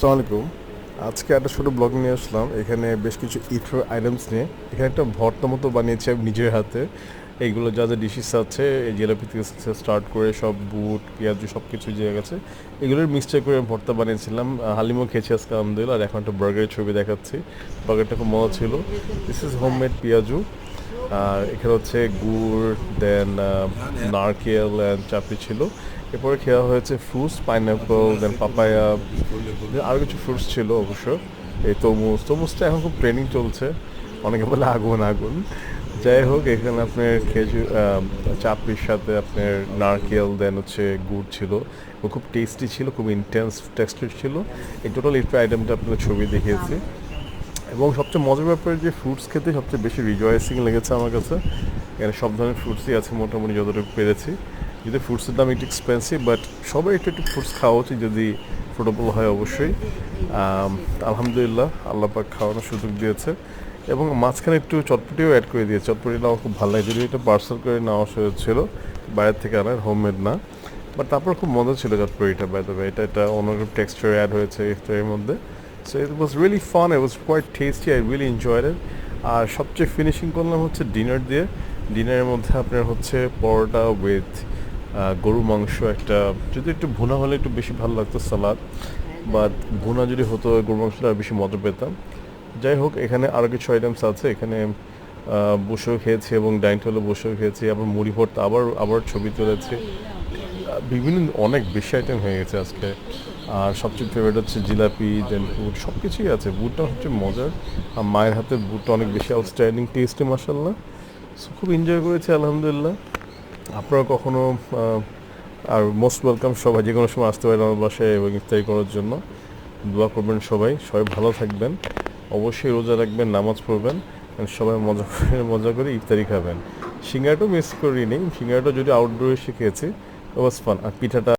আসসালামু আলাইকুম। আজকে একটা ছোটো ব্লগ নিয়ে আসলাম। এখানে বেশ কিছু ইফতার আইটেমস নিয়ে এখানে একটা ভর্তা মতো বানিয়েছি আমি নিজের হাতে। এইগুলো যা যা ডিশেস আছে, এই জিলাপি থেকে স্টার্ট করে সব বুট পেঁয়াজু সব কিছু যে গেছে, এগুলোর মিক্সচার করে ভর্তা বানিয়েছিলাম। হালিমও খেয়েছি আজকে আলহামদুলিল্লাহ। আর এখন একটা বার্গারের ছবি দেখাচ্ছি। বার্গারটা খুব মজা ছিল। দিস ইজ হোমমেড পেঁয়াজু। আর এখানে হচ্ছে গুড়, দেন নারকেল অ্যান্ড চাপড়ি ছিল। এরপরে খাওয়া হয়েছে ফ্রুটস, পাইনঅ্যাপল, দেন পাপায়া, আরও কিছু ফ্রুটস ছিল অবশ্য। এই তরমুজটা এখন খুব ট্রেনিং চলছে, অনেকে বলে আগুন আগুন। যাই হোক, এখানে আপনার খেজুর চাপড়ির সাথে আপনার নারকেল, দেন হচ্ছে গুড় ছিল। ও খুব টেস্টি ছিল, খুব ইন্টেন্স টেক্সচার ছিল। এই টোটাল ইফতার আইটেমটা আপনার ছবি দেখিয়েছি। এবং সবচেয়ে মজার ব্যাপার যে ফ্রুটস খেতে সবচেয়ে বেশি রিজয়েসিং লেগেছে আমার কাছে। এখানে সব ধরনের ফ্রুটসই আছে মোটামুটি যতটুকু পেরেছি। যদি ফ্রুটসের দাম একটু এক্সপেন্সিভ, বাট সবাই একটু একটু ফ্রুটস খাওয়া উচিত যদি অ্যাফোর্ডেবল হয় অবশ্যই। আলহামদুলিল্লাহ, আল্লাহ পাক খাওয়ানোর সুযোগ দিয়েছে। এবং মাঝখানে একটু চটপটিও অ্যাড করে দিয়েছে। চটপটিটা আমার খুব ভালো লাগে, যদি এটা পার্সেল করে নেওয়া হয়েছিল, বাইরের থেকে আনার, হোমমেড না। বাট তারপর খুব মজা ছিল চটপটিটা। বাই দ্য ওয়ে, এটা অন্যরকম টেক্সচার অ্যাড হয়েছে ইফতারের মধ্যে। So it was really fun, it was quite tasty, I really enjoyed it. আর সবচেয়ে ফিনিশিং করলাম হচ্ছে ডিনার দিয়ে। ডিনারের মধ্যে আপনার হচ্ছে পরোটা উইথ গরু মাংস একটা, যদি একটু ভুনা হলে একটু বেশি ভালো লাগতো, সালাদ। বাট ভুনা যদি হতো গরু মাংসটা আর বেশি মজা পেতাম। যাই হোক, এখানে আরও কিছু আইটেমস আছে। এখানে বসেও খেয়েছি এবং ডাইনিং টেবিলে বসেও খেয়েছি। আবার মুড়ি ভর্তা, আবার আবার ছবি তুলেছি। বিভিন্ন অনেক বেশি আইটেম হয়ে গেছে আজকে। আর সবচেয়ে ফেভারিট হচ্ছে জিলাপি, দেন বুট, সব কিছুই আছে। বুটটা হচ্ছে মজার। আর মায়ের হাতের বুটটা অনেক বেশি আউটস্ট্যান্ডিং টেস্টি, মাসাল্লাহ। সো খুব এনজয় করেছি আলহামদুলিল্লাহ। আপনারা কখনো আর মোস্ট ওয়েলকাম, সবাই যে কোনো সময় আসতে পারেন আমার বাসায় এবং ইফতারি করার জন্য। দোয়া করবেন সবাই, সবাই ভালো থাকবেন। অবশ্যই রোজা রাখবেন, নামাজ পড়বেন, and সবাই মজা করে ইফতারি খাবেন। সিঙ্গারাটাও মিস করিনি। সিঙ্গারাটা যদি আউটডোরে এসে খেয়েছি, it was fun। আর পিঠাটা